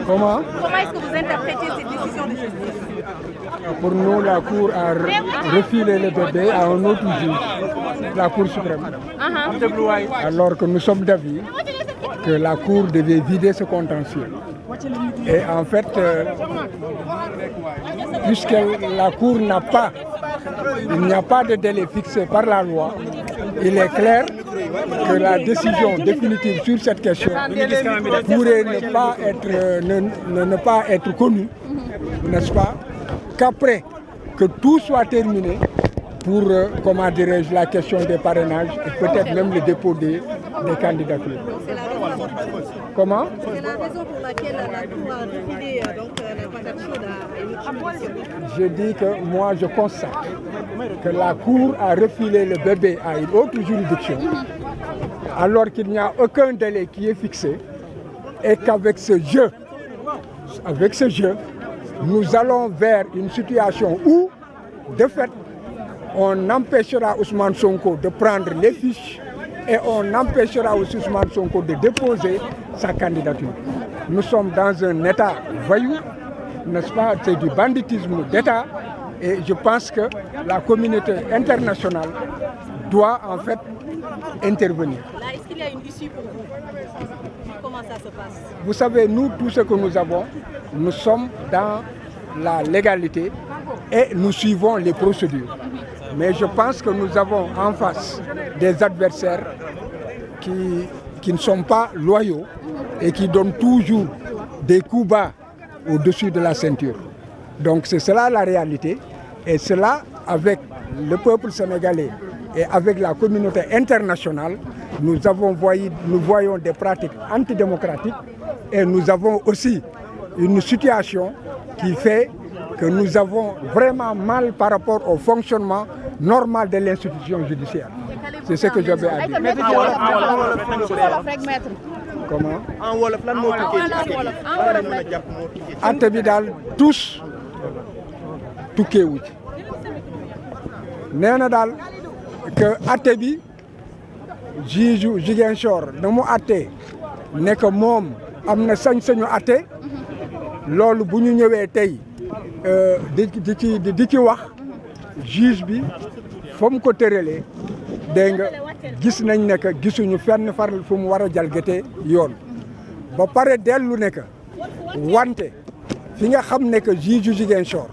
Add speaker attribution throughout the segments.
Speaker 1: Comment
Speaker 2: est-ce que vous interprétez cette décision de justice?
Speaker 1: Pour nous, la Cour a refilé le bébé à un autre juge, la Cour suprême. Alors que nous sommes d'avis que la Cour devait vider ce contentieux. Et en fait, puisque la Cour n'a pas, il n'y a pas de délai fixé par la loi, il est clair que la décision définitive sur cette question pourrait ne pas être connue, n'est-ce pas, qu'après que tout soit terminé pour, comment dirais-je, la question des parrainages et peut-être même le dépôt des candidatures. Comment?
Speaker 2: C'est la raison pour laquelle la Cour a refusé la candidature
Speaker 1: Je dis que moi je constate que la Cour a refilé le bébé à une autre juridiction alors qu'il n'y a aucun délai qui est fixé et qu'avec ce jeu, nous allons vers une situation où, de fait, on empêchera Ousmane Sonko de prendre les fiches et on empêchera aussi Ousmane Sonko de déposer sa candidature. Nous sommes dans un État voyou, n'est-ce pas? C'est du banditisme d'État et je pense que la communauté internationale doit en fait intervenir.
Speaker 2: Là, est-ce qu'il y a une issue pour vous? Comment ça se passe?
Speaker 1: Vous savez, nous, tout ce que nous avons, nous sommes dans la légalité et nous suivons les procédures. Mais je pense que nous avons en face des adversaires qui ne sont pas loyaux et qui donnent toujours des coups bas au-dessus de la ceinture. Donc c'est cela la réalité et cela avec le peuple sénégalais et avec la communauté internationale, nous voyons des pratiques antidémocratiques et nous avons aussi une situation qui fait que nous avons vraiment mal par rapport au fonctionnement normal de l'institution judiciaire. C'est ce que j'avais à dire. Comment? Atte bi daal tous tukkee wu ci nee na daal que atte bi juge Ziguinchor na mu attee ne que moom am na sañ-sañu atte loolu bu ñu ñëwee tey di ci wax juge bi fa mu ko tëralee dégg nga gis nañ ne que gisuñu fenn faral fu mu war a jalgatee yoon ba pare dellu ne que wante fi nga xam ne que juge Ziguinchor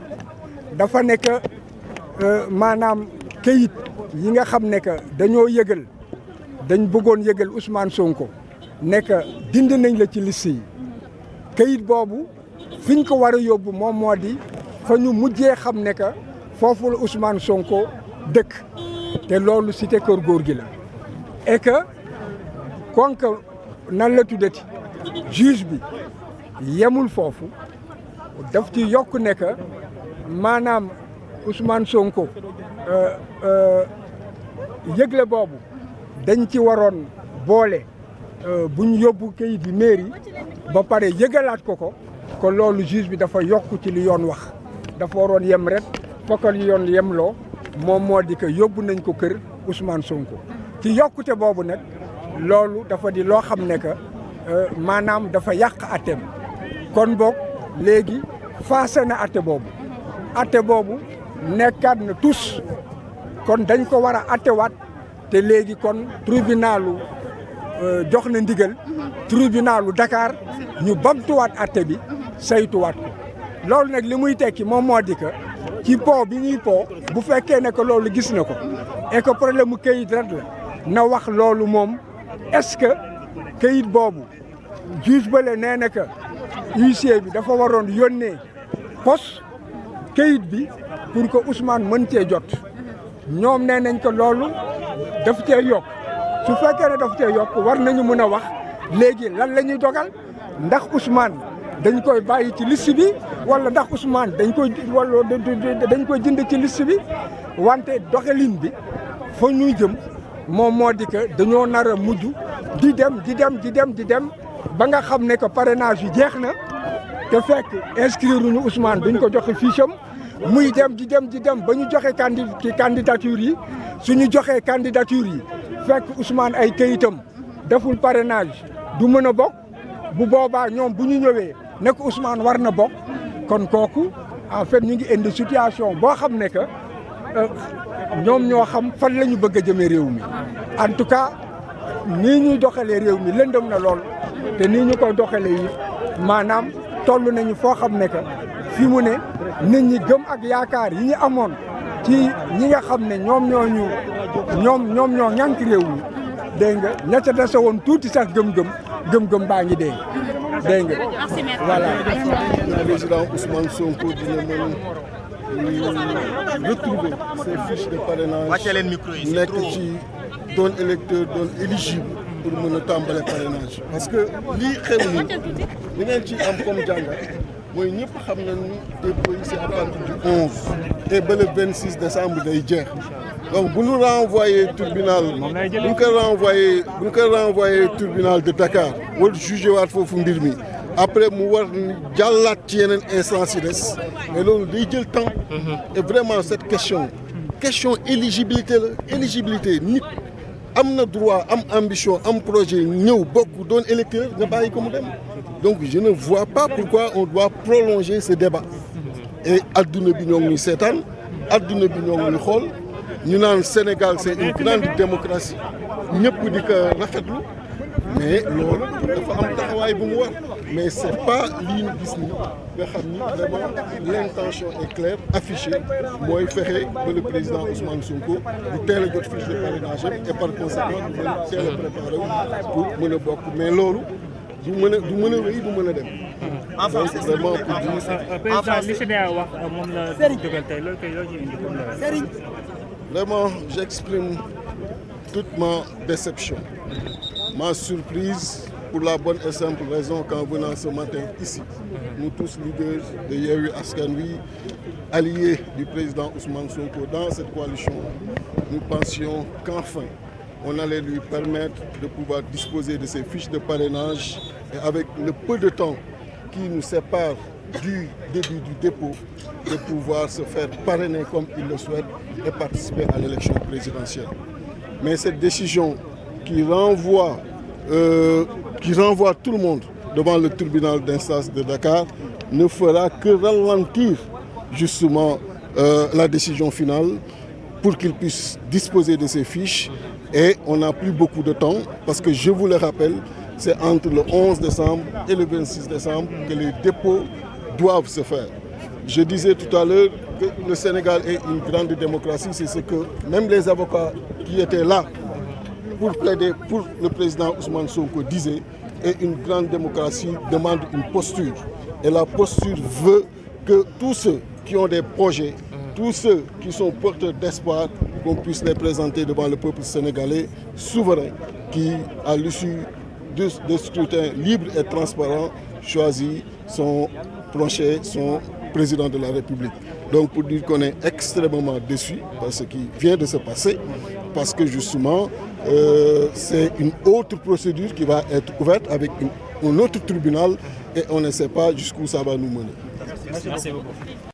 Speaker 1: dafa ne que maanaam kayit yi nga xam ne que dañ bëggoon yëgal Ousmane Sonko ne que dindi nañ la ci liste yi kayit boobu fiñ ko war a yóbbu moom moo di fa ñu mujjee xam ne que foofu la Ousmane Sonko dëkk te loolu cité Kër Gorgui la et que kon que nan la tuddati juge bi yemul foofu daf ci yokk ne que maanaam Ousmane Sonko yëgle boobu dañ ci waroon boole bu ñu yóbbu kayit yi mairie ba pare yëgalaat ko kon loolu juge bi dafa yokk ci li yoon wax dafa waroon yem rek fokkal yoon yemloo moom moo di que yóbbu nañ ko kër Ousmane Sonko ci yokkute boobu nag loolu dafa di loo xam ne que maanaam dafa yàq atteem kon boog léegi faase na atte boobu nekkaat na tous kon dañ ko war a attewaat te léegi kon tribunalu jox na ndigal tribunalu Dakar ñu bamtuwaat atte bi saytuwaat ko loolu nag li muy tekki moom moo di que ci po bi ñuy po bu fekkee ne que loolu gis na ko et que problème mu kayit rek la na wax loolu moom est-ce que kayit boobu juge bale nee na que huissier bi dafa waroon yónnee poste kayit bi pour que Ousmane mën cee jot ñoom nee nañ ko loolu daf cee yokk su fekkee ne daf cee yokk war nañu mën a wax léegi lan la ñuy dogal ndax Ousmane dañ koy bàyyi ci liste bi wala ndax Ousmane dañ koy jënd ci liste bi wante doxalin bi fa ñuy jëm moom moo di que dañoo nar a mujj di dem ba nga xam ne que parrainage yi jeex na te fekk inscrire ñu Ousmane duñ ko joxe fiche am muy dem ba ñu joxe candidature yi suñu joxee candidature yi fekk Ousmane ay kayitam deful parrainage du mën a bokk bu boobaa ñoom bu ñu ñëwee nekk Ousmane war na bokk kon kooku en fait ñu ngi indi situation boo xam ne que ñoom ñoo xam fan la ñu bëgg a jëmee réew mi en tout cas nii ñuy doxalee réew mi lëndëm na lool te nii ñu koy doxalee yi maanaam toll nañu foo xam ne que fi mu ne nit ñi gëm ak yaakaar yi ñu amoon ci ñi nga xam ne ñoom ñoo ñànk réew mi dégg nga ña ca dese woon tuuti sax gëm-gëm baa ngi dee dégg nga voilà.
Speaker 3: Président Ousmane Sonko dina mën retrouver ses fiches de parrainage nekk ci doon électeur doon éligible pour mën a tàmbale parrainage parce que lii xew ni li ngeen ci am comme jàngat mooy ñëpp xam nañ ni dépôt yi c'est à partir du 11 et ba le 26 décembre day jeex donc bu ñu renvoyé tribunal bu ñu ko renvoyé tribunal de Dakar war jugé waat foofu mbir mi après mu war jàllaat ci yeneen instance yi des mais loolu day jël temps et vraiment cette question éligibilité la éligibilité nit am na droit am ambition am projet ñëw bokk doon électeur nga bàyyi ko mu dem donc je ne vois pas pourquoi on doit prolonger ce débat et adduna bi ñoo ngi ñuy seetaan adduna bi ñoo ngi ñuy xool ñu naan Sénégal c'est une grande démocratie ñëpp di ko rafetlu mais loolu dafa am taxawaay bu mu war mais c'est pas lii ñu gis ni nga xam ni vraiment l'intention est claire affichée mooy fexe ba le président Ousmane Sonko bu teel a jot fiche de parrainage et par conséquent du mën a teel a préparé pour mën a bokk mais loolu du mën a wéy du mën a dem. donc vraiment pour dire.
Speaker 4: président li CEDEAO wax moom la dogal tey loolu kay loo ci indi comme la.
Speaker 3: Vraiment, j'exprime toute ma déception, ma surprise pour la bonne et simple raison qu'en venant ce matin ici, nous tous leaders de Yewwi Askan Wi, alliés du président Ousmane Sonko dans cette coalition, nous pensions qu'enfin, on allait lui permettre de pouvoir disposer de ses fiches de parrainage et avec le peu de temps qui nous sépare du début du dépôt, de pouvoir se faire parrainer comme il le souhaite et participer à l'élection présidentielle. Mais cette décision qui renvoie tout le monde devant le tribunal d'instance de Dakar ne fera que ralentir justement la décision finale pour qu'il puisse disposer de ses fiches. Et on n'a plus beaucoup de temps parce que je vous le rappelle, c'est entre le 11 décembre et le 26 décembre que les dépôts doivent se faire. Je disais tout à l'heure que le Sénégal est une grande démocratie, c'est ce que même les avocats qui étaient là pour plaider pour le président Ousmane Sonko disaient, et une grande démocratie demande une posture. Et la posture veut que tous ceux qui ont des projets, tous ceux qui sont porteurs d'espoir, qu'on puisse les présenter devant le peuple sénégalais souverain qui, à l'issue de scrutin libre et transparent, choisit son président de la République. Donc pour dire qu'on est extrêmement déçu par ce qui vient de se passer, parce que justement c'est une autre procédure qui va être ouverte avec un autre tribunal et on ne sait pas jusqu'où ça va nous mener.
Speaker 4: Merci beaucoup.